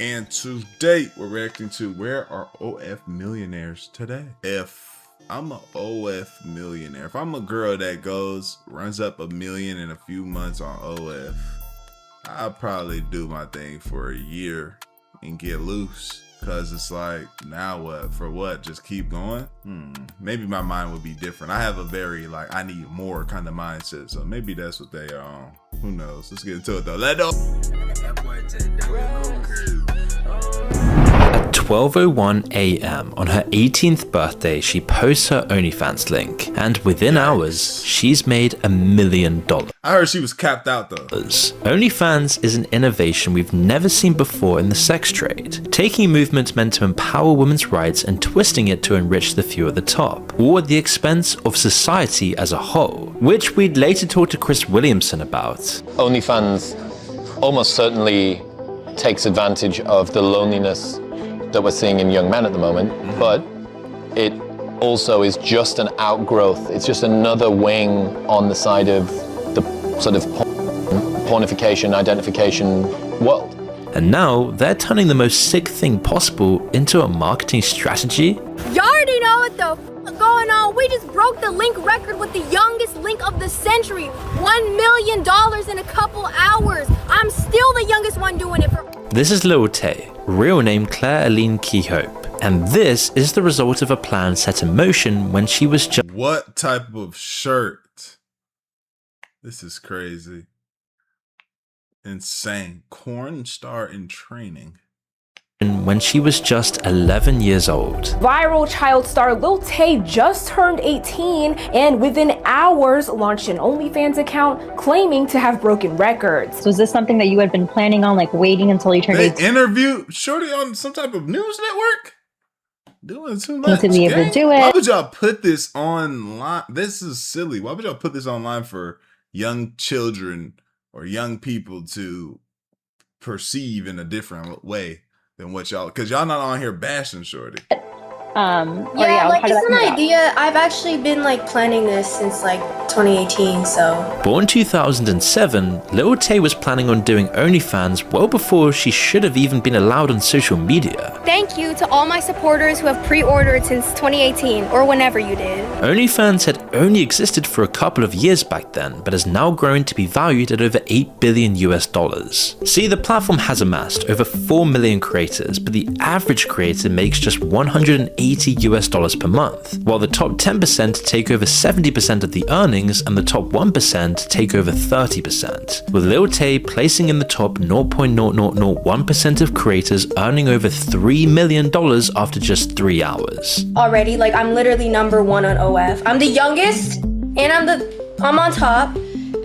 And today we're reacting to where are OF millionaires today. If I'm a OF millionaire, if I'm a girl that runs up $1 million in a few months on OF, I'll probably do my thing for a year and get loose. Cause it's like, now what? For what? Just keep going? Maybe my mind would be different. I have a very like, I need more kind of mindset. So maybe that's what they are on. Who knows? Let's get into it though. Let's go. At 12:01 a.m. on her 18th birthday, she posts her OnlyFans link, and within hours, she's made $1 million. I heard she was capped out though. OnlyFans is an innovation we've never seen before in the sex trade, taking a movement meant to empower women's rights and twisting it to enrich the few at the top, all at the expense of society as a whole, which we'd later talk to Chris Williamson about. OnlyFans almost certainly takes advantage of the loneliness that we're seeing in young men at the moment, but it also is just an outgrowth. It's just another wing on the side of the sort of pornification, identification world. And now they're turning the most sick thing possible into a marketing strategy. Y'all already know what the f going on. We just broke the link record with the youngest link of the century. $1 million in a couple hours. I'm still the youngest one doing it for. This is Lil Tay, real name Claire Aline Keyhope, and this is the result of a plan set in motion when she was just— What type of shirt? This is crazy. Insane. Corn star in training. when she was just 11 years old. Viral child star Lil Tay just turned 18 and within hours launched an OnlyFans account claiming to have broken records. So is this something that you had been planning on, like waiting until you turned 18? They interviewed Shorty on some type of news network? Doing too much. To be able to do it. Why would y'all put this online? This is silly. Why would y'all put this online for young children or young people to perceive in a different way than what y'all, because y'all not on here bashing Shorty. Yeah, like it's an idea. I've actually been like planning this since like 2018, so. Born 2007, Lil Tay was planning on doing OnlyFans well before she should have even been allowed on social media. Thank you to all my supporters who have pre-ordered since 2018 or whenever you did. OnlyFans had only existed for a couple of years back then, but has now grown to be valued at over $8 billion US. See, the platform has amassed over 4 million creators, but the average creator makes just $180 US per month, while the top 10% take over 70% of the earnings and the top 1% take over 30%, with Lil Tay placing in the top 0.0001% of creators earning over $3 million after just 3 hours. Already, like I'm literally #1 on OF. I'm the youngest and I'm on top,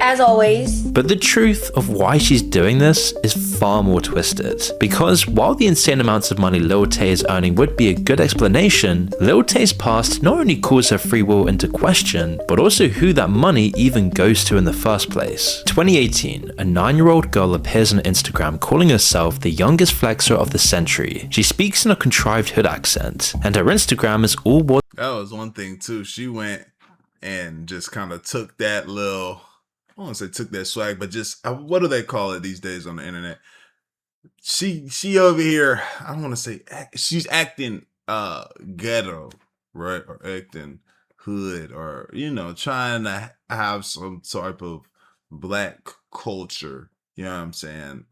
as always. But the truth of why she's doing this is far more twisted, because while the insane amounts of money Lil Tay is earning would be a good explanation, Lil Tay's past not only calls her free will into question, but also who that money even goes to in the first place. 2018, a 9-year-old girl appears on Instagram calling herself the youngest flexer of the century. She speaks in a contrived hood accent, and her Instagram is all what— That was one thing too. She went and just kind of took that little, I don't want to say took that swag, but just, what do they call it these days on the internet? She over here, I don't want to say, she's acting ghetto, right? Or acting hood, or, you know, trying to have some type of black culture, you know what I'm saying?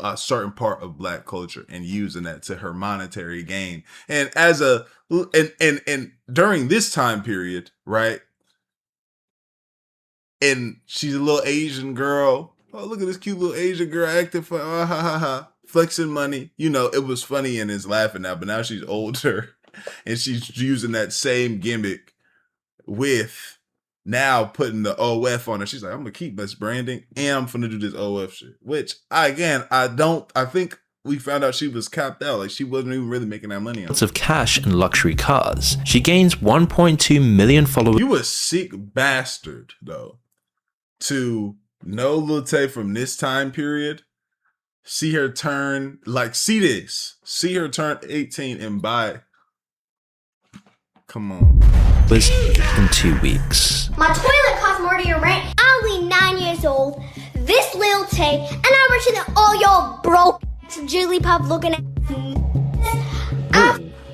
A certain part of black culture and using that to her monetary gain. And as a, and during this time period, right? And she's a little Asian girl. Oh, look at this cute little Asian girl acting for flexing money. You know, it was funny and is laughing now, but now she's older and she's using that same gimmick with now putting the OF on her. She's like, I'm gonna keep this branding and I'm gonna do this OF shit. Which I think we found out she was capped out. Like she wasn't even really making that money on lots of cash and luxury cars. She gains 1.2 million followers. You a sick bastard though. To know Lil Tay from this time period, see her turn, like, see her turn 18 and buy. Come on. Was in 2 weeks. My toilet costs more than your rent. I'm only 9 years old. This Lil Tay, and I'm richer than all y'all broke. Jigglypuff looking at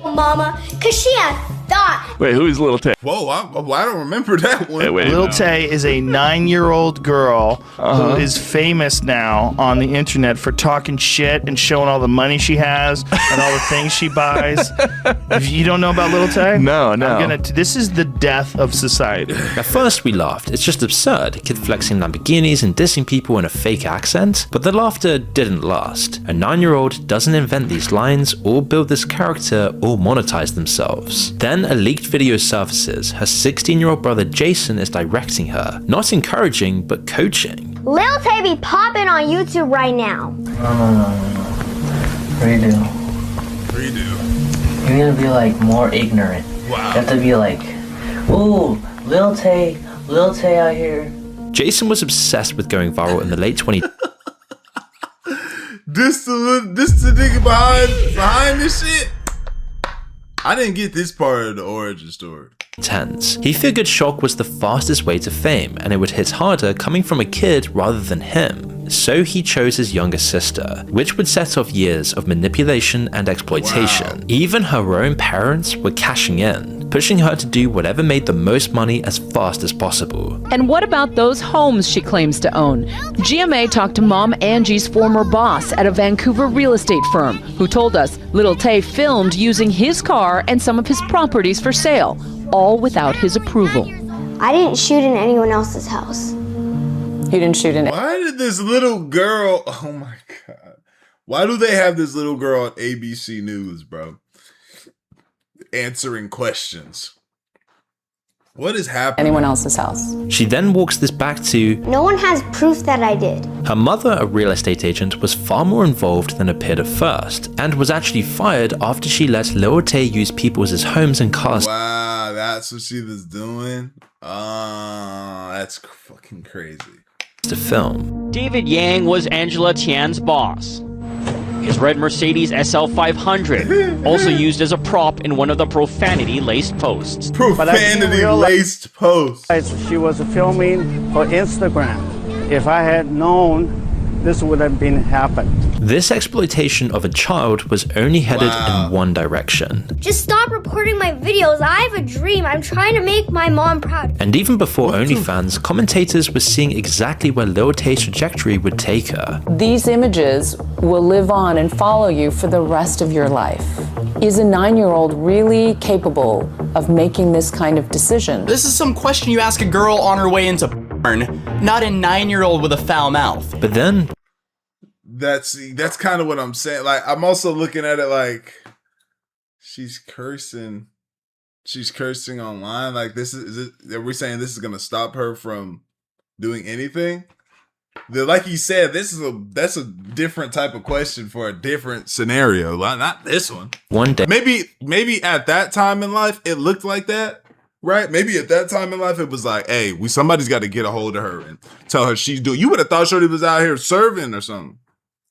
mama, cause she had thought. Wait, who is Lil Tay? Whoa, I don't remember that one. Wait, Lil no. Tay is a 9-year-old girl who is famous now on the internet for talking shit and showing all the money she has and all the things she buys. If you don't know about Lil Tay? No. This is the death of society. At first we laughed, it's just absurd, a kid flexing Lamborghinis and dissing people in a fake accent, but the laughter didn't last. A 9-year-old doesn't invent these lines or build this character or monetize themselves. Then a leaked video surfaces. Her 16-year-old brother Jason is directing her, not encouraging but coaching. Lil Tay be popping on YouTube right now. No. Redo. You need to be like more ignorant. Wow. You have to be like, ooh, Lil Tay out here. Jason was obsessed with going viral in the late 2010s. This the nigga behind this shit. I didn't get this part of the origin story. He figured shock was the fastest way to fame, and it would hit harder coming from a kid rather than him. So he chose his younger sister, which would set off years of manipulation and exploitation. Wow. Even her own parents were cashing in, pushing her to do whatever made the most money as fast as possible. And what about those homes she claims to own? GMA talked to Mom Angie's former boss at a Vancouver real estate firm, who told us Lil Tay filmed using his car and some of his properties for sale, all without his approval. I didn't shoot in anyone else's house. You didn't shoot in it. Why did this little girl? Oh my god! Why do they have this little girl on ABC News, bro? Answering questions. What is happening? Anyone else's house. She then walks this back to No one has proof that I did. her mother, a real estate agent, was far more involved than appeared at first, and was actually fired after she let Lil Tay use people's homes and cars. Wow, that's what she was doing. That's fucking crazy. To film. David Yang was Angela Tian's boss. His red Mercedes SL 500, also used as a prop in one of the profanity-laced posts. Profanity-laced posts. She was filming for Instagram. If I had known, this would have been happened. This exploitation of a child was only headed in one direction. Just stop recording my videos. I have a dream. I'm trying to make my mom proud. And even before OnlyFans, commentators were seeing exactly where Lil Tay's trajectory would take her. These images will live on and follow you for the rest of your life. Is a 9-year-old really capable of making this kind of decision? This is some question you ask a girl on her way into porn, not a 9-year-old with a foul mouth. But then that's kind of what I'm saying. Like, I'm also looking at it like she's cursing online. Like, are we saying this is gonna stop her from doing anything? Like you said, that's a different type of question for a different scenario. Not this one. One day, maybe at that time in life it looked like that, right? Maybe at that time in life it was like, hey, somebody's got to get a hold of her and tell her she's doing. You would have thought Shorty was out here serving or something.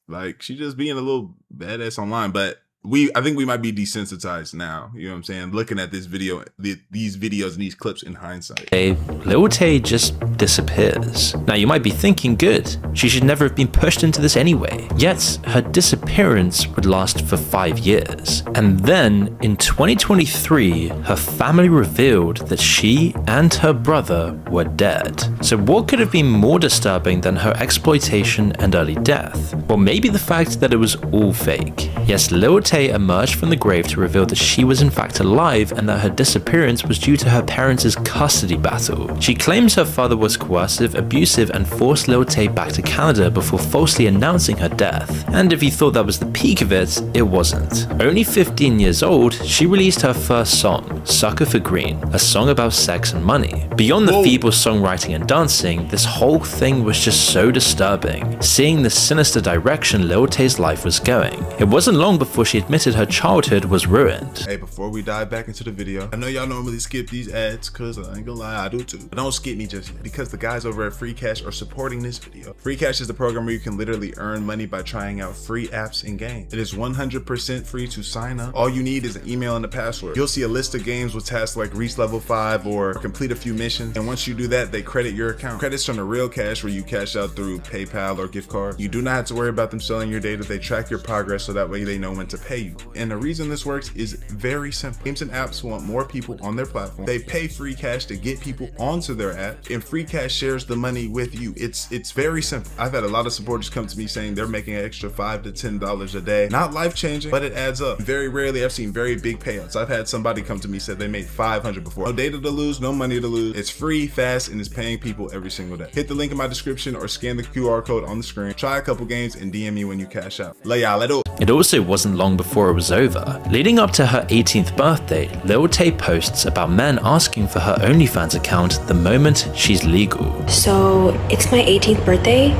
Like, she just being a little badass online, but I think we might be desensitized now. You know what I'm saying? Looking at this video, these videos and these clips in hindsight. Lil Tay just disappears. Now you might be thinking, good, she should never have been pushed into this anyway. Yet her disappearance would last for 5 years. And then in 2023, her family revealed that she and her brother were dead. So what could have been more disturbing than her exploitation and early death? Well, maybe the fact that it was all fake. Yes, Lil Tay emerged from the grave to reveal that she was in fact alive and that her disappearance was due to her parents' custody battle. She claims her father was coercive, abusive, and forced Lil Tay back to Canada before falsely announcing her death. And if you thought that was the peak of it, it wasn't. Only 15 years old, she released her first song, Sucker for Green, a song about sex and money. Beyond the feeble songwriting and dancing, this whole thing was just so disturbing, seeing the sinister direction Lil Tay's life was going. It wasn't long before she admitted her childhood was ruined. Hey, before we dive back into the video, I know y'all normally skip these ads, cause I ain't gonna lie, I do too. But don't skip me just yet, because the guys over at Free Cash are supporting this video. Free Cash is the program where you can literally earn money by trying out free apps and games. It is 100% free to sign up. All you need is an email and a password. You'll see a list of games with tasks like reach level 5 or complete a few missions. And once you do that, they credit your account. Credits from the real cash where you cash out through PayPal or gift card. You do not have to worry about them selling your data. They track your progress so that way they know when to pay you. And the reason this works is very simple. Games and apps want more people on their platform. They pay Free Cash to get people onto their app, and Free Cash shares the money with you. It's very simple. I've had a lot of supporters come to me saying they're making an extra $5 to $10 a day. Not life-changing, but it adds up. Very rarely I've seen very big payouts. I've had somebody come to me said they made $500 before. No data to lose, no money to lose. It's free, fast, and it's paying people every single day. Hit the link in my description or scan the QR code on the screen. Try a couple games and DM me when you cash out. It also wasn't long before it was over. Leading up to her 18th birthday, Lil Tay posts about men asking for her OnlyFans account the moment she's legal. So it's my 18th birthday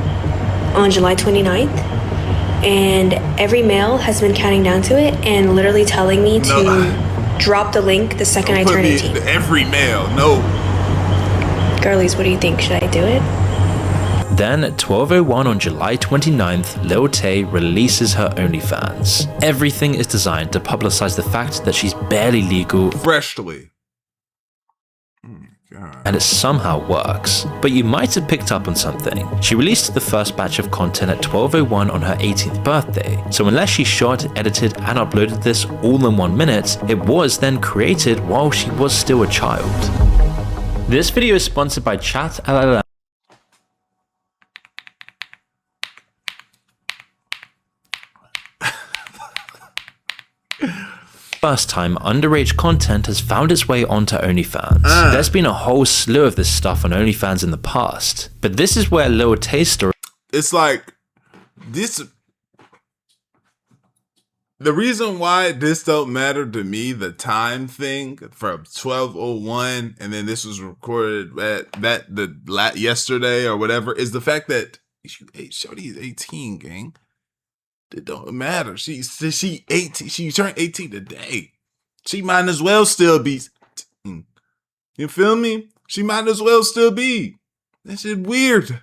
on July 29th, and every male has been counting down to it and literally telling me to drop the link the second I turn 18. Every male, no. Girlies, what do you think? Should I do it? Then at 12:01 on July 29th, Lil Tay releases her OnlyFans. Everything is designed to publicize the fact that she's barely legal. Freshly. And it somehow works. But you might have picked up on something. She released the first batch of content at 12:01 on her 18th birthday. So unless she shot, edited, and uploaded this all in 1 minute, it was then created while she was still a child. This video is sponsored by Chat LLM. First time underage content has found its way onto OnlyFans. There's been a whole slew of this stuff on OnlyFans in the past, but this is where Lil Tay's story. It's like this. The reason why this don't matter to me, the time thing from 12:01, and then this was recorded at yesterday or whatever, is the fact that Shorty is 18, gang. It don't matter. She 18. She turned 18 today. She might as well still be. You feel me? She might as well still be. That shit weird.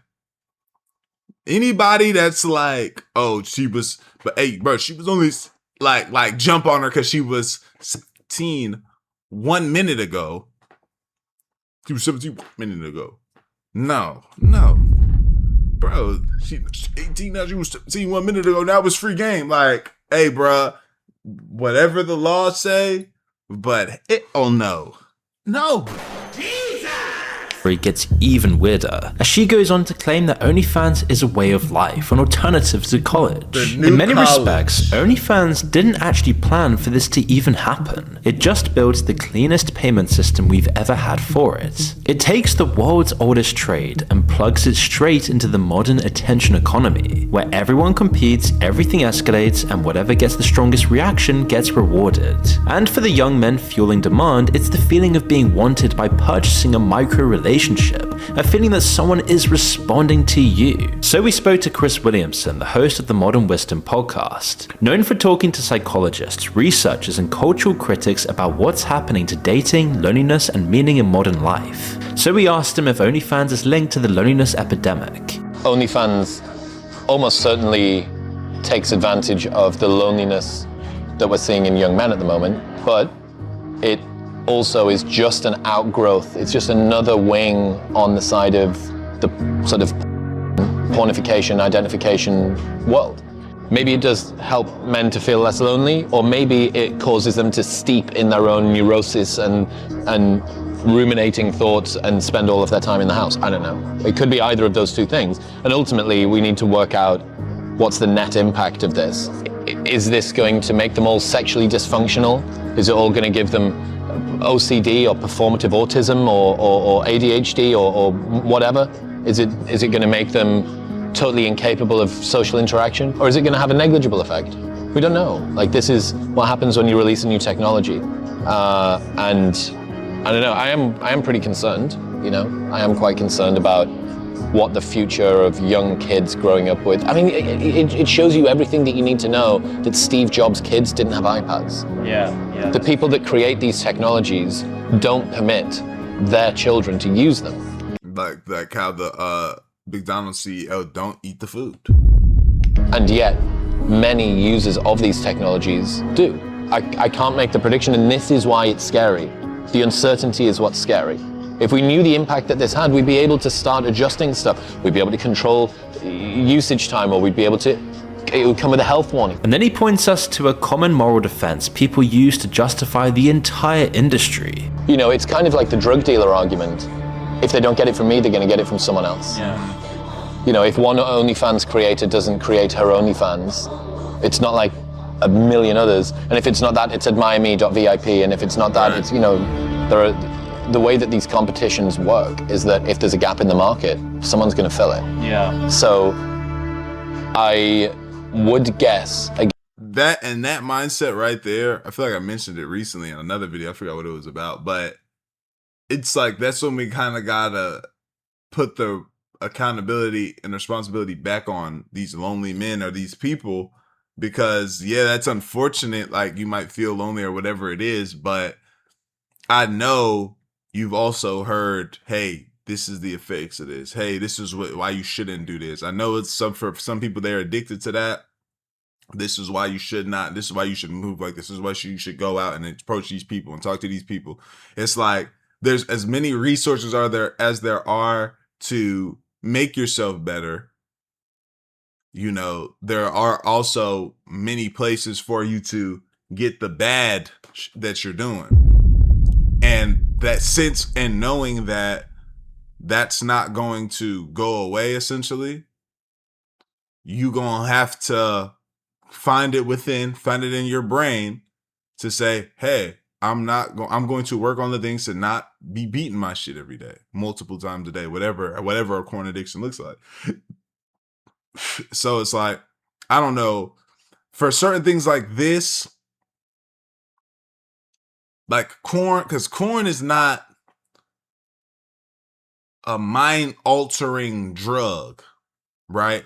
Anybody that's like, oh, she was, but hey, bro, she was only like jump on her because she was 17 1 minute ago. She was 17 1 minute ago. No. Bro, she 18 now, she was 17 1 minute ago, now it's free game. Like, hey, bro, whatever the law say, but no. It gets even weirder, as she goes on to claim that OnlyFans is a way of life, an alternative to college. In many respects, OnlyFans didn't actually plan for this to even happen. It just builds the cleanest payment system we've ever had for it. It takes the world's oldest trade and plugs it straight into the modern attention economy, where everyone competes, everything escalates, and whatever gets the strongest reaction gets rewarded. And for the young men fueling demand, it's the feeling of being wanted by purchasing a micro-relationship, a feeling that someone is responding to you. So we spoke to Chris Williamson, the host of the Modern Wisdom podcast, known for talking to psychologists, researchers, and cultural critics about what's happening to dating, loneliness, and meaning in modern life. So we asked him if OnlyFans is linked to the loneliness epidemic. OnlyFans almost certainly takes advantage of the loneliness that we're seeing in young men at the moment, but it also is just an outgrowth. It's just another wing on the side of the sort of pornification, identification world. Maybe it does help men to feel less lonely, or maybe it causes them to steep in their own neurosis and ruminating thoughts and spend all of their time in the house. I don't know. It could be either of those two things. And ultimately, we need to work out what's the net impact of this. Is this going to make them all sexually dysfunctional? Is it all going to give them OCD or performative autism or ADHD or whatever? Is it going to make them totally incapable of social interaction? Or is it going to have a negligible effect? We don't know. Like, this is what happens when you release a new technology. And I don't know, I am pretty concerned, you know? I am quite concerned about what the future of young kids growing up with. I mean, it shows you everything that you need to know that Steve Jobs' kids didn't have iPads. Yeah. The people that create these technologies don't permit their children to use them. Like how the McDonald's CEO don't eat the food. And yet, many users of these technologies do. I can't make the prediction, and this is why it's scary. The uncertainty is what's scary. If we knew the impact that this had, we'd be able to start adjusting stuff. We'd be able to control usage time, or we'd be able to, it would come with a health warning. And then he points us to a common moral defense people use to justify the entire industry. You know, it's kind of like the drug dealer argument. If they don't get it from me, they're going to get it from someone else. Yeah. You know, if one OnlyFans creator doesn't create her OnlyFans, it's not like a million others. And if it's not that, it's admireme.vip. And if it's not that, it's, you know, the way that these competitions work is that if there's a gap in the market, someone's going to fill it. Yeah. So I would guess that mindset right there. I feel like I mentioned it recently in another video. I forgot what it was about, but it's like that's when we kind of gotta put the accountability and responsibility back on these lonely men or these people, because yeah, that's unfortunate. Like you might feel lonely or whatever it is, but I know you've also heard, hey, this is the effects of this. Hey, this is why you shouldn't do this. I know it's for some people, they're addicted to that. This is why you should not. This is why you should move like this. This is why you should go out and approach these people and talk to these people. It's like there's as many resources as there are to make yourself better. You know, there are also many places for you to get the bad that you're doing. And that sense and knowing that that's not going to go away, essentially, you gonna have to find it in your brain to say, hey, I'm going to work on the things to not be beating my shit every day, multiple times a day, whatever a porn addiction looks like. So it's like, I don't know, for certain things like this, like corn, because corn is not a mind-altering drug, right?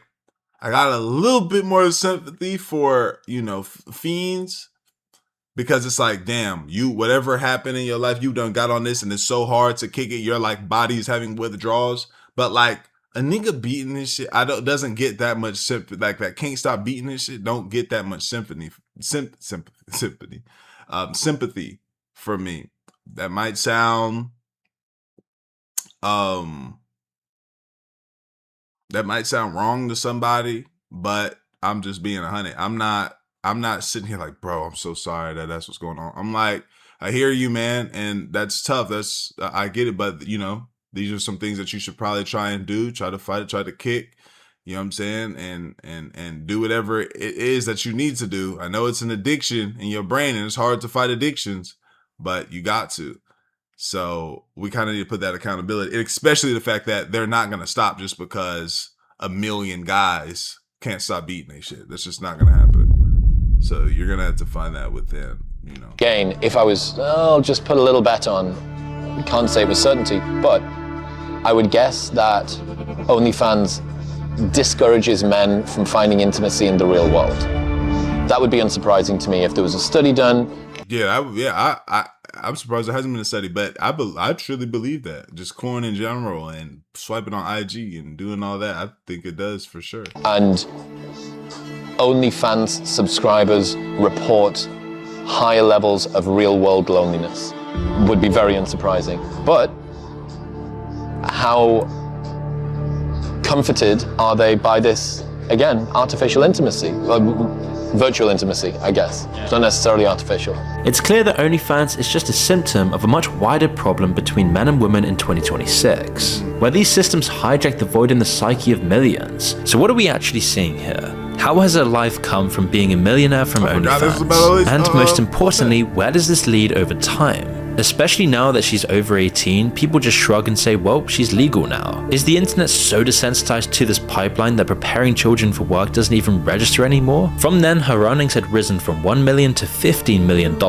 I got a little bit more sympathy for, you know, fiends, because it's like, damn, whatever happened in your life, you done got on this and it's so hard to kick it. Your like body's having withdrawals, but like a nigga beating this shit, doesn't get that much sympathy. Like that can't stop beating this shit, don't get that much sympathy for me. That might sound wrong to somebody, but I'm just being 100. I'm not sitting here like, bro, I'm so sorry that's what's going on. I'm like, I hear you, man, and that's tough. I get it, but you know, these are some things that you should probably try and do. Try to fight it, try to kick. You know what I'm saying? And do whatever it is that you need to do. I know it's an addiction in your brain, and it's hard to fight addictions, but you got to. So we kind of need to put that accountability, especially the fact that they're not going to stop just because a million guys can't stop beating their shit. That's just not going to happen. So you're going to have to find that within, you know. Again, if I was, I'll just put a little bet on, can't say with certainty, but I would guess that OnlyFans discourages men from finding intimacy in the real world. That would be unsurprising to me if there was a study done. I'm surprised there hasn't been a study, but I truly believe that. Just corn in general and swiping on IG and doing all that, I think it does for sure. And OnlyFans subscribers report higher levels of real world loneliness. Would be very unsurprising. But how comforted are they by this, again, artificial intimacy? Virtual intimacy, I guess. It's not necessarily artificial. It's clear that OnlyFans is just a symptom of a much wider problem between men and women in 2026, where these systems hijack the void in the psyche of millions. So what are we actually seeing here? How has her life come from being a millionaire from OnlyFans? And most importantly, where does this lead over time? Especially now that she's over 18, people just shrug and say, well, she's legal now. Is the internet so desensitized to this pipeline that preparing children for work doesn't even register anymore? From then, her earnings had risen from $1 million to $15 million,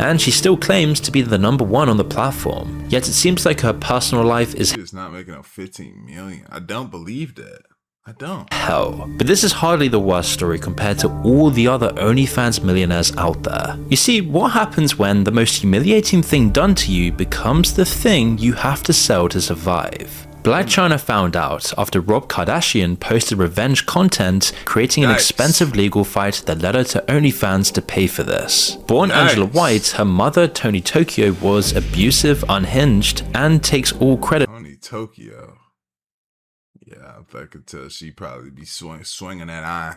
and she still claims to be the #1 on the platform. Yet it seems like her personal life is not making up 15 million. I don't believe that. I don't. Hell. But this is hardly the worst story compared to all the other OnlyFans millionaires out there. You see, what happens when the most humiliating thing done to you becomes the thing you have to sell to survive? Blac Chyna found out after Rob Kardashian posted revenge content, creating an expensive legal fight that led her to OnlyFans to pay for this. Born Angela White, her mother, Tony Tokyo, was abusive, unhinged, and takes all credit. Tony Tokyo. Yeah, I could tell she'd probably be swinging that iron.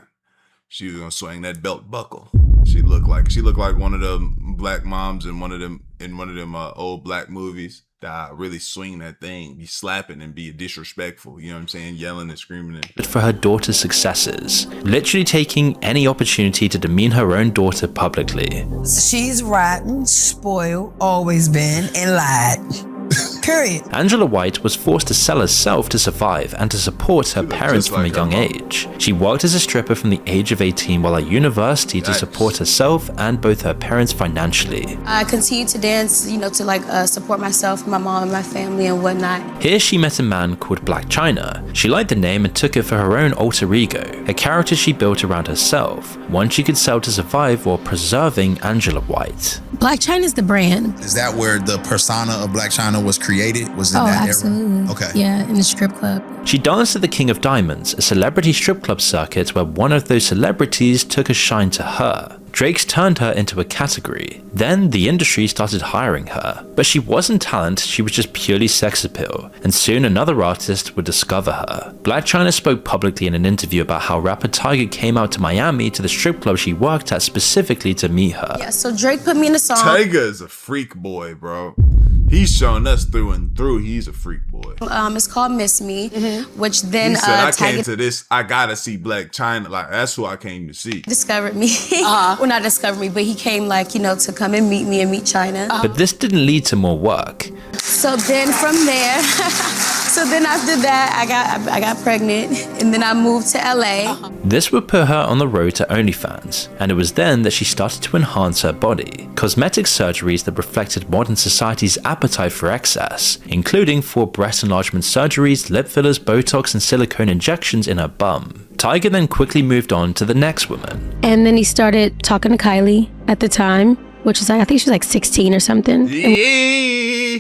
She was gonna swing that belt buckle. She looked like one of them black moms in one of them old black movies that really swing that thing, be slapping and be disrespectful. You know what I'm saying? Yelling and screaming. For her daughter's successes, literally taking any opportunity to demean her own daughter publicly. She's rotten, spoiled, always been, and lied. Period. Angela White was forced to sell herself to survive and to support her parents from a young age. She worked as a stripper from the age of 18 while at university to support herself and both her parents financially. I continued to dance, to support myself, my mom, and my family and whatnot. Here she met a man called Blac Chyna. She liked the name and took it for her own alter ego, a character she built around herself, one she could sell to survive while preserving Angela White. Blac Chyna's the brand. Is that where the persona of Blac Chyna was created? Was in that absolutely. era? Okay. Yeah, in the strip club. She danced at the King of Diamonds, a celebrity strip club circuit where one of those celebrities took a shine to her. Drake's turned her into a category. Then the industry started hiring her. But she wasn't talent, she was just purely sex appeal, and soon another artist would discover her. Blac Chyna spoke publicly in an interview about how rapper Tyga came out to Miami to the strip club she worked at specifically to meet her. Yeah, so Drake put me in a song. Tyga is a freak boy, bro. He's showing us through and through. He's a freak boy. It's called Miss Me, which then He said, I Tyga came to this, I gotta see Blac Chyna. Like, that's who I came to see. discovered me. Well, not discovered me, but he came to come and meet me and meet Chyna. But this didn't lead to more work. So then from there, after that, I got pregnant, and then I moved to LA. This would put her on the road to OnlyFans, and it was then that she started to enhance her body. Cosmetic surgeries that reflected modern society's appetite for excess, including 4 breast enlargement surgeries, lip fillers, Botox, and silicone injections in her bum. Tyga then quickly moved on to the next woman. And then he started talking to Kylie at the time, which was I think she was 16 or something. Yeah.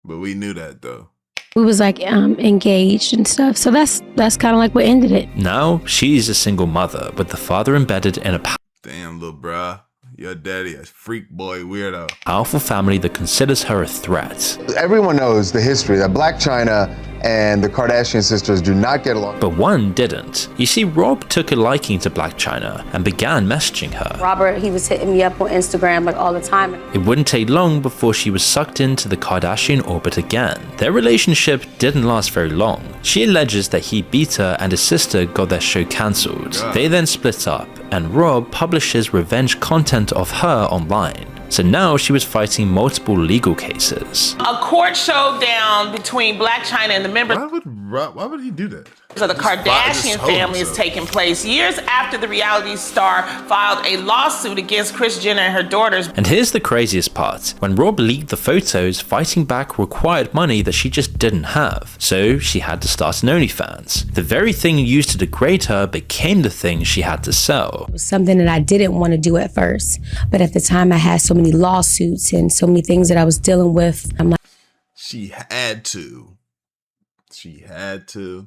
But we knew that though. We was engaged and stuff. So that's kind of what ended it. Now, she's a single mother with the father embedded in a Damn, little bruh. Your daddy a freak boy weirdo. powerful family that considers her a threat. Everyone knows the history that Blac Chyna and the Kardashian sisters do not get along. But one didn't. You see, Rob took a liking to Blac Chyna and began messaging her. Robert, he was hitting me up on Instagram all the time. It wouldn't take long before she was sucked into the Kardashian orbit again. Their relationship didn't last very long. She alleges that he beat her and his sister got their show cancelled. They then split up, and Rob publishes revenge content of her online. So now she was fighting multiple legal cases. A court showdown between Blac Chyna and the members Why would he do that? of the Kardashian family is taking place years after the reality star filed a lawsuit against Kris Jenner and her daughters. And here's the craziest part. When Rob leaked the photos, fighting back required money that she just didn't have. So she had to start an OnlyFans. The very thing used to degrade her became the thing she had to sell. It was something that I didn't want to do at first. But at the time I had so many lawsuits and so many things that I was dealing with. I'm like, She had to. She had to.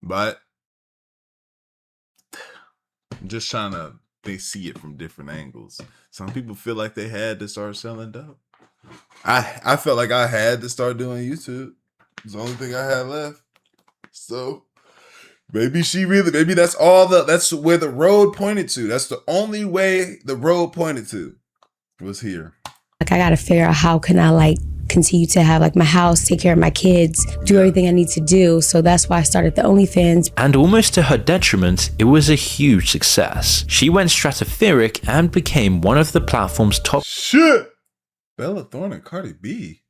But I'm just trying to see it from different angles. Some people feel like they had to start selling dope. I felt like I had to start doing YouTube. It's the only thing I had left. So maybe that's where the road pointed to. That's the only way the road pointed to was here. Like, I gotta figure out how can I like continue to have like my house, take care of my kids, do everything I need to do. So that's why I started the OnlyFans. And almost to her detriment, it was a huge success. She went stratospheric and became one of the platform's top Bella Thorne and Cardi B.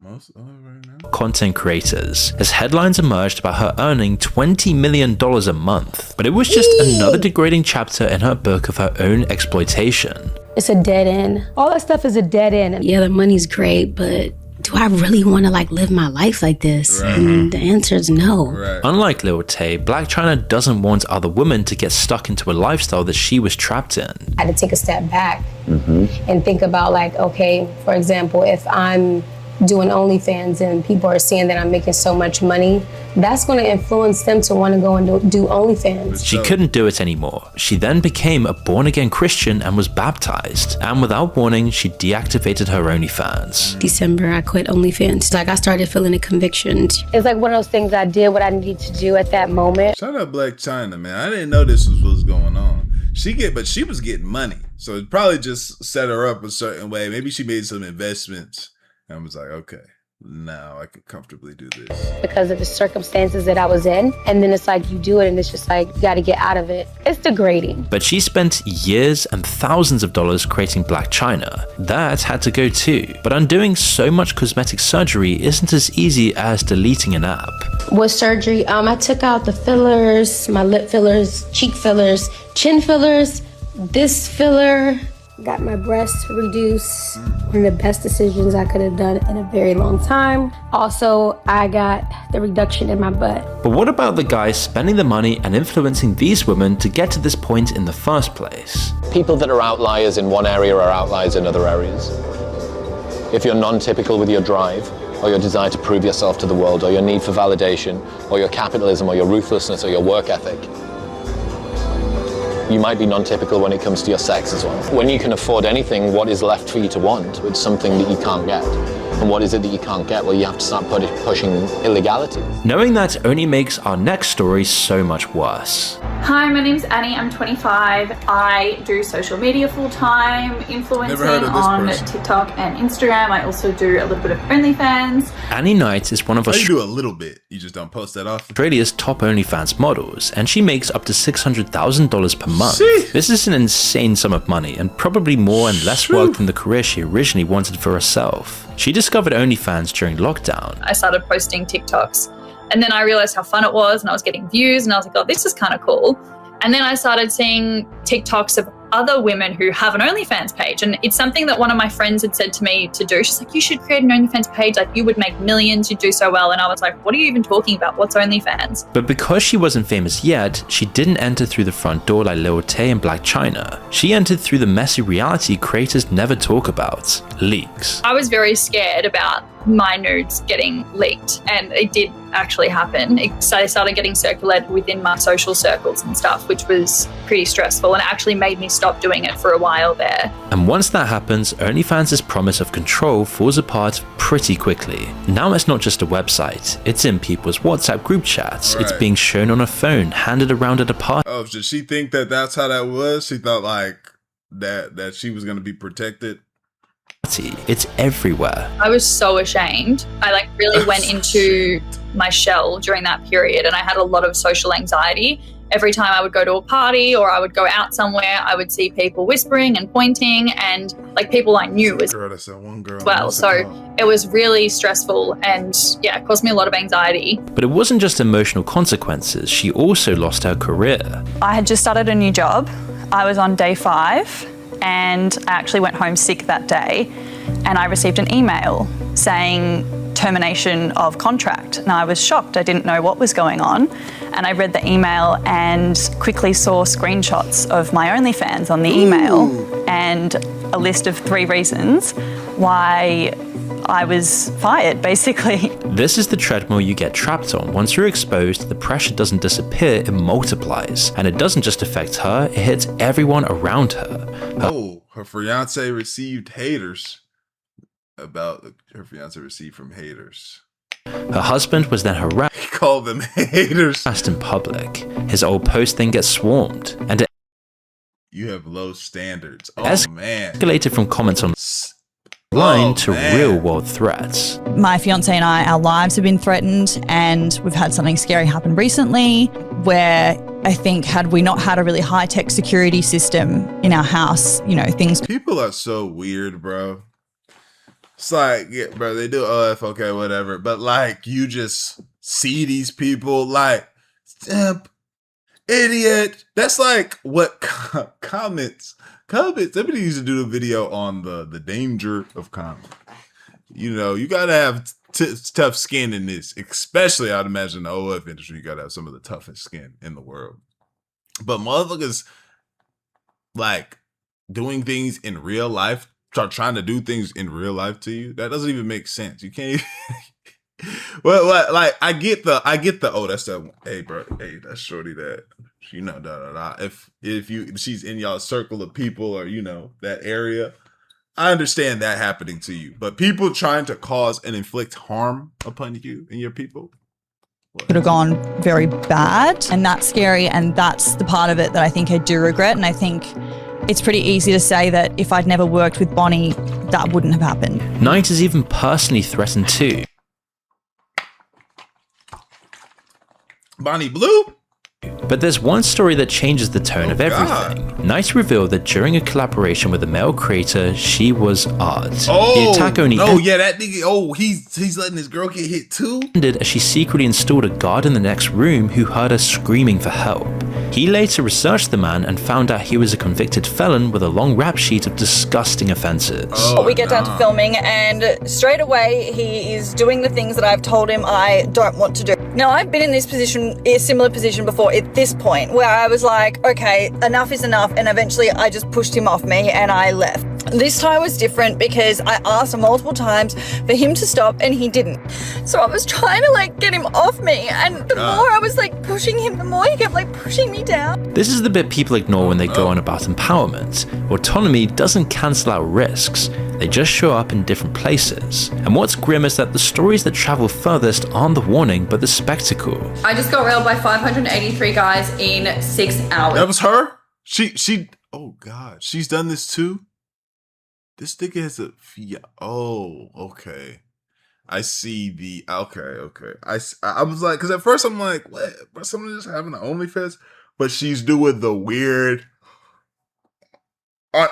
Most right now. Content creators, as headlines emerged about her earning $20 million a month. But it was just another degrading chapter in her book of her own exploitation. It's a dead end. All that stuff is a dead end. Yeah, the money's great, but do I really want to like live my life like this? Right. And the answer is no. Right. Unlike Lil Tay, Blac Chyna doesn't want other women to get stuck into a lifestyle that she was trapped in. I had to take a step back and think about like, okay, for example, if I'm doing OnlyFans and people are seeing that I'm making so much money, that's going to influence them to want to go and do OnlyFans. She couldn't do it anymore. She then became a born-again Christian and was baptized. And without warning, she deactivated her OnlyFans. December, I quit OnlyFans. Like, I started feeling a conviction. It's like one of those things I did what I needed to do at that moment. Shout out Blac Chyna, man. I didn't know this was what was going on. But she was getting money. So it probably just set her up a certain way. Maybe she made some investments. And I was like, okay, now I can comfortably do this. Because of the circumstances that I was in. And then it's like you do it and it's just like, you got to get out of it. It's degrading. But she spent years and thousands of dollars creating Blac Chyna. That had to go too. But undoing so much cosmetic surgery isn't as easy as deleting an app. With surgery, I took out the fillers, my lip fillers, cheek fillers, chin fillers, this filler. Got my breasts reduced. One of the best decisions I could have done in a very long time. Also, I got the reduction in my butt. But what about the guys spending the money and influencing these women to get to this point in the first place? People that are outliers in one area are outliers in other areas. If you're non-typical with your drive, or your desire to prove yourself to the world, or your need for validation, or your capitalism, or your ruthlessness, or your work ethic, you might be non-typical when it comes to your sex as well. When you can afford anything, what is left for you to want? It's something that you can't get. And what is it that you can't get? Well, you have to start pushing illegality. Knowing that only makes our next story so much worse. Hi, my name's Annie, I'm 25. I do social media full-time, influencing on TikTok and Instagram. I also do a little bit of OnlyFans. Annie Knight is one of You do a little bit, you just don't post that often. Australia's top OnlyFans models, and she makes up to $600,000 per month. This is an insane sum of money, and probably more and less work than the career she originally wanted for herself. She discovered OnlyFans during lockdown. I started posting TikToks, and then I realized how fun it was, and I was getting views, and I was like, oh, this is kind of cool. And then I started seeing TikToks of other women who have an OnlyFans page. And it's something that one of my friends had said to me to do. She's like, you should create an OnlyFans page. Like, you would make millions, you'd do so well. And I was like, what are you even talking about? What's OnlyFans? But because she wasn't famous yet, she didn't enter through the front door like Lil Tay and Blac Chyna. She entered through the messy reality creators never talk about: leaks. I was very scared about my nudes getting leaked, and it did actually happen. They started getting circulated within my social circles and stuff, which was pretty stressful, and it actually made me stop doing it for a while there. And once that happens, OnlyFans' promise of control falls apart pretty quickly. Now it's not just a website, it's in people's WhatsApp group chats, It's being shown on a phone, handed around at a party. Oh, did she think that that's how that was? She thought like that she was going to be protected? It's everywhere. I was so ashamed. I really went into my shell during that period, and I had a lot of social anxiety. Every time I would go to a party or I would go out somewhere, I would see people whispering and pointing, and people I knew as well. So it was really stressful, and it caused me a lot of anxiety. But it wasn't just emotional consequences. She also lost her career. I had just started a new job. I was on day 5. And I actually went home sick that day, and I received an email saying termination of contract. And I was shocked. I didn't know what was going on. And I read the email and quickly saw screenshots of my OnlyFans on the email and a list of 3 reasons why I was fired, basically. This is the treadmill you get trapped on. Once you're exposed, the pressure doesn't disappear, it multiplies. And it doesn't just affect her, it hits everyone around her. Her fiance received haters. Her fiance received from haters. Her husband was then harassed. He called them haters. In public. His old post then gets swarmed. And You have low standards. Oh, man. Escalated from comments online to real-world threats. My fiance and I, our lives have been threatened, and we've had something scary happen recently where I think had we not had a really high-tech security system in our house, you know, things... People are so weird, bro. It's like, yeah, bro, they do OF, okay, whatever. But, like, you just see these people, like, idiot. That's like what comments. Somebody used to do a video on the danger of comments. You know, you gotta have tough skin in this, especially I'd imagine the OF industry. You gotta have some of the toughest skin in the world. But motherfuckers like doing things in real life, trying to do things in real life to you. That doesn't even make sense. You can't even. Well, like I get the oh, that's that. Hey, bro, hey, that's shorty that. You know, if she's in y'all circle of people or, you know, that area, I understand that happening to you. But people trying to cause and inflict harm upon you and your people, could have gone very bad, and that's scary, and that's the part of it that I think I do regret. And I think it's pretty easy to say that if I'd never worked with Bonnie, that wouldn't have happened. Knight is even personally threatened too. Bonnie Blue? But there's one story that changes the tone of everything. Knight revealed that during a collaboration with a male creator, she was art. The attack only that nigga, he's letting his girl get hit too? Ended as she secretly installed a guard in the next room who heard her screaming for help. He later researched the man and found out he was a convicted felon with a long rap sheet of disgusting offenses. We get down to filming, and straight away he is doing the things that I've told him I don't want to do. Now, I've been in this position, a similar position before at this point, where I was like, okay, enough is enough, and eventually I just pushed him off me and I left. This time was different because I asked him multiple times for him to stop and he didn't. So I was trying to like get him off me, and the more I was like pushing him, the more he kept like pushing me down. This is the bit people ignore when they go on about empowerment. Autonomy doesn't cancel out risks, they just show up in different places. And what's grim is that the stories that travel furthest aren't the warning, but the spectacle. I just got railed by 583 guys in 6 hours. That was her? She oh God, she's done this too? This nigga has a, oh, okay. I see the, okay. I was like, because at first I'm like, what? But someone just having an OnlyFans? But she's doing the weird,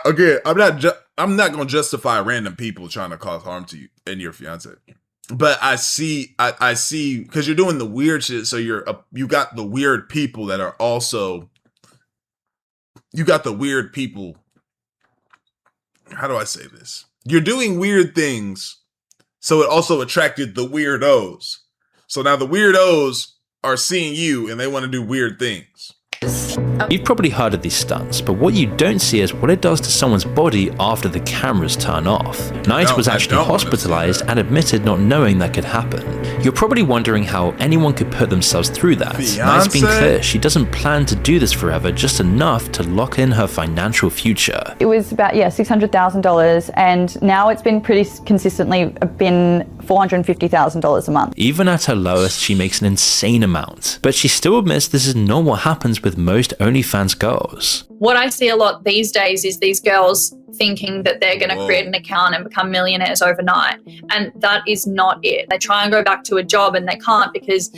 again, I'm not going to justify random people trying to cause harm to you and your fiance. But I see, because you're doing the weird shit, so you got the weird people that are also, you got the weird people. How do I say this? You're doing weird things, so it also attracted the weirdos. So now the weirdos are seeing you and they want to do weird things. You've probably heard of these stunts, but what you don't see is what it does to someone's body after the cameras turn off. Knight was actually hospitalized and admitted not knowing that could happen. You're probably wondering how anyone could put themselves through that. Knight's been clear she doesn't plan to do this forever, just enough to lock in her financial future. It was about, $600,000, and now it's been pretty consistently been $450,000 a month. Even at her lowest, she makes an insane amount, but she still admits this is not what happens with most OnlyFans girls. What I see a lot these days is these girls thinking that they're going to create an account and become millionaires overnight. And that is not it. They try and go back to a job and they can't because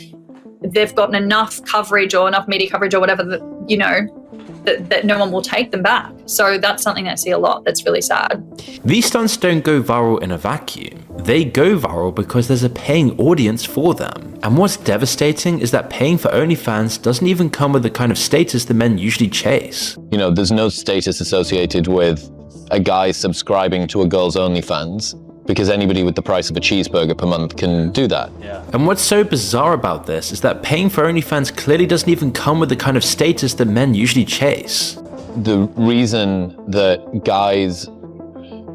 they've gotten enough coverage or enough media coverage or whatever that, you know, that no one will take them back. So that's something I see a lot that's really sad. These stunts don't go viral in a vacuum. They go viral because there's a paying audience for them. And what's devastating is that paying for OnlyFans doesn't even come with the kind of status the men usually chase. You know, there's no status associated with a guy subscribing to a girl's OnlyFans, because anybody with the price of a cheeseburger per month can do that. Yeah. And what's so bizarre about this is that paying for OnlyFans clearly doesn't even come with the kind of status that men usually chase. The reason that guys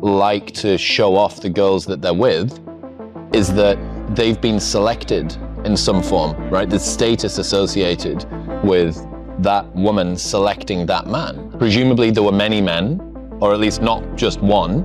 like to show off the girls that they're with is that they've been selected in some form, right? There's status associated with that woman selecting that man. Presumably there were many men, or at least not just one,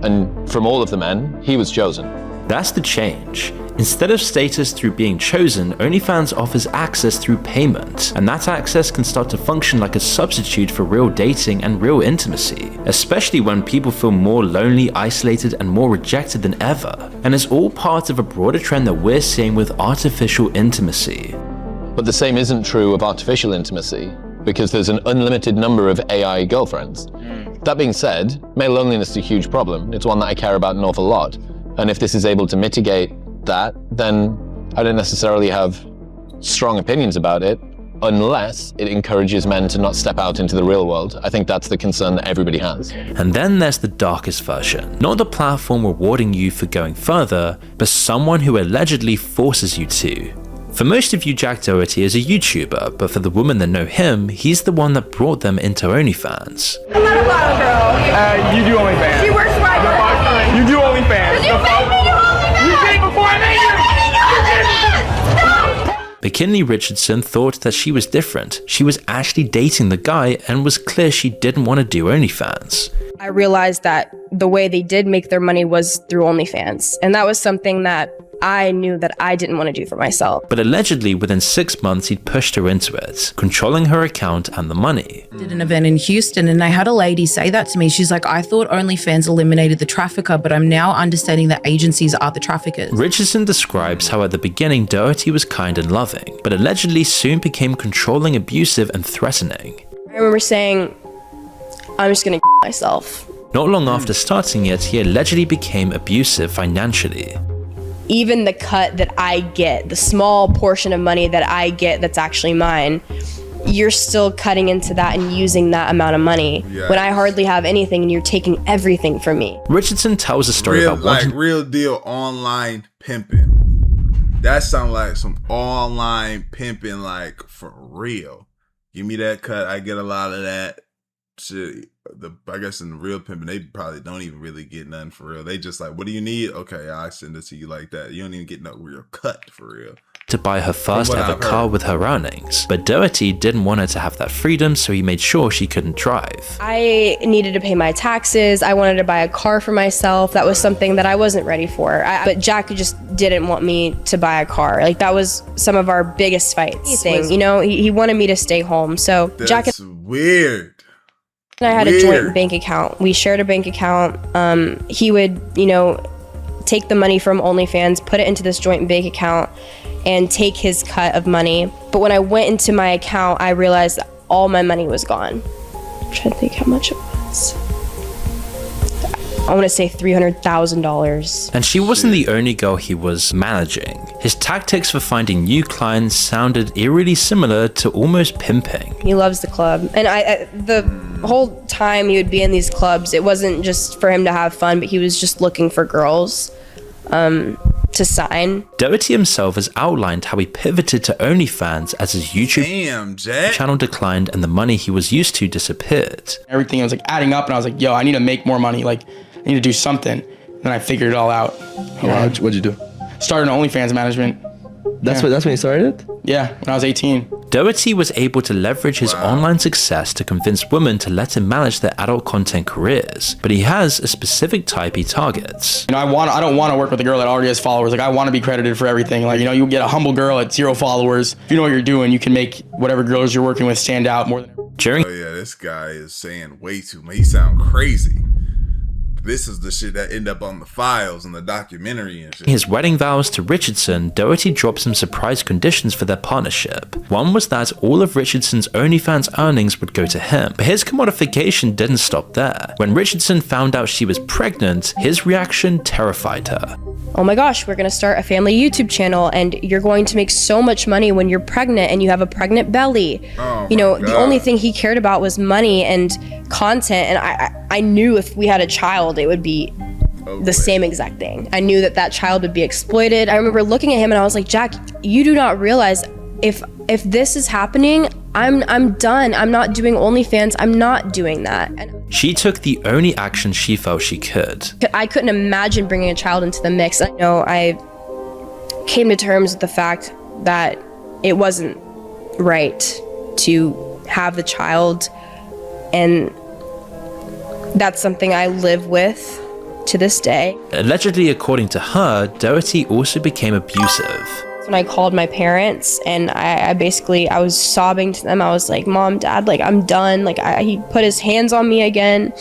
and from all of the men, he was chosen. That's the change. Instead of status through being chosen, OnlyFans offers access through payment, and that access can start to function like a substitute for real dating and real intimacy, especially when people feel more lonely, isolated, and more rejected than ever. And it's all part of a broader trend that we're seeing with artificial intimacy. But the same isn't true of artificial intimacy, because there's an unlimited number of AI girlfriends. That being said, male loneliness is a huge problem. It's one that I care about an awful lot. And if this is able to mitigate that, then I don't necessarily have strong opinions about it, unless it encourages men to not step out into the real world. I think that's the concern that everybody has. And then there's the darkest version. Not the platform rewarding you for going further, but someone who allegedly forces you to. For most of you, Jack Doherty is a YouTuber, but for the women that know him, he's the one that brought them into OnlyFans. I'm not a model girl. You do OnlyFans. She works for my boyfriend. You do OnlyFans. You made me do OnlyFans. You did before I made you. McKinley Richardson thought that she was different. She was actually dating the guy and was clear she didn't want to do OnlyFans. I realized that the way they did make their money was through OnlyFans, and that was something that I knew that I didn't want to do for myself. But allegedly, within 6 months, he'd pushed her into it, controlling her account and the money. Did an event in Houston, and I had a lady say that to me. She's like, I thought OnlyFans eliminated the trafficker, but I'm now understanding that agencies are the traffickers. Richardson describes how at the beginning, Doherty was kind and loving, but allegedly soon became controlling, abusive, and threatening. I remember saying, I'm just gonna myself. Not long after starting it, he allegedly became abusive financially. Even the cut that I get, the small portion of money that I get that's actually mine, you're still cutting into that and using that amount of money when I hardly have anything and you're taking everything from me. Richardson tells a story about like real deal online pimping. That sounds like some online pimping, like for real. Give me that cut, I get a lot of that. Shit, I guess in the real pimping, they probably don't even really get nothing for real. They just like, what do you need? Okay, I send it to you like that. You don't even get no real cut for real. To buy her first ever car with her earnings, but Doherty didn't want her to have that freedom, so he made sure she couldn't drive. I needed to pay my taxes. I wanted to buy a car for myself. That was something that I wasn't ready for. But Jack just didn't want me to buy a car. Like, that was some of our biggest fights. You know, he wanted me to stay home. So Jack. That's weird. And I had a joint bank account. We shared a bank account. He would, you know, take the money from OnlyFans, put it into this joint bank account, and take his cut of money. But when I went into my account, I realized that all my money was gone. I'm trying to think how much it was. I want to say $300,000. And she wasn't the only girl he was managing. His tactics for finding new clients sounded eerily similar to almost pimping. He loves the club. And the whole time he would be in these clubs, it wasn't just for him to have fun, but he was just looking for girls to sign. Doherty himself has outlined how he pivoted to OnlyFans as his YouTube channel declined and the money he was used to disappeared. Everything was like adding up, and I was like, yo, I need to make more money. Like, I need to do something. Then I figured it all out. What'd you do? Started OnlyFans management. That's when you started? Yeah, when I was 18. Doherty was able to leverage his online success to convince women to let him manage their adult content careers, but he has a specific type he targets. You know, I don't want to work with a girl that already has followers. Like, I want to be credited for everything. Like, you know, you get a humble girl at 0 followers. If you know what you're doing, you can make whatever girls you're working with stand out more than during. Oh yeah, this guy is saying way too much. He sound crazy. This is the shit that end up on the files and the documentary and shit. His wedding vows to Richardson, Doherty dropped some surprise conditions for their partnership. One was that all of Richardson's OnlyFans earnings would go to him, but his commodification didn't stop there. When Richardson found out she was pregnant, his reaction terrified her. Oh my gosh, we're gonna start a family YouTube channel and you're going to make so much money when you're pregnant and you have a pregnant belly. You know, the only thing he cared about was money and content, and I knew if we had a child, it would be the same exact thing. I knew that that child would be exploited. I remember looking at him and I was like, Jack, you do not realize if this is happening, I'm done. I'm not doing OnlyFans. I'm not doing that. And she took the only action she felt she could. I couldn't imagine bringing a child into the mix. I know I came to terms with the fact that it wasn't right to have the child, and that's something I live with. to this day. Allegedly, according to her, Doherty also became abusive. When I called my parents and I was sobbing to them. I was like, Mom, Dad, like I'm done. Like he put his hands on me again.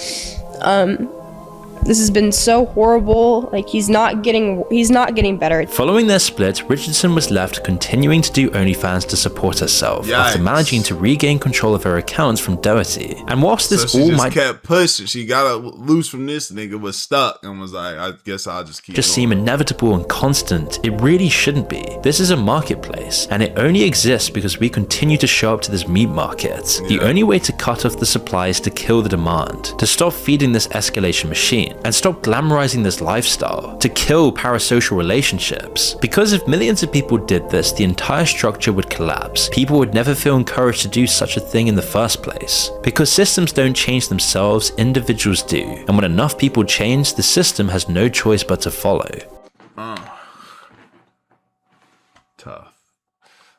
This has been so horrible. Like he's not getting better. Following their split, Richardson was left continuing to do OnlyFans to support herself after managing to regain control of her accounts from Doherty. And whilst this all might kept pushing, she got loose from this nigga, was stuck and was like, I guess I'll just keep seem inevitable and constant, it really shouldn't be. This is a marketplace, and it only exists because we continue to show up to this meat market. The only way to cut off the supply is to kill the demand, to stop feeding this escalation machine, and stop glamorizing this lifestyle, to kill parasocial relationships. Because if millions of people did this, the entire structure would collapse. People would never feel encouraged to do such a thing in the first place. Because systems don't change themselves, individuals do. And when enough people change, the system has no choice but to follow. Tough.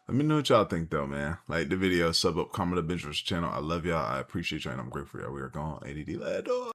Let me know what y'all think though, man. Like the video, sub up, comment, binge, channel. I love y'all. I appreciate y'all, and I'm grateful for y'all. We are gone. ADD, let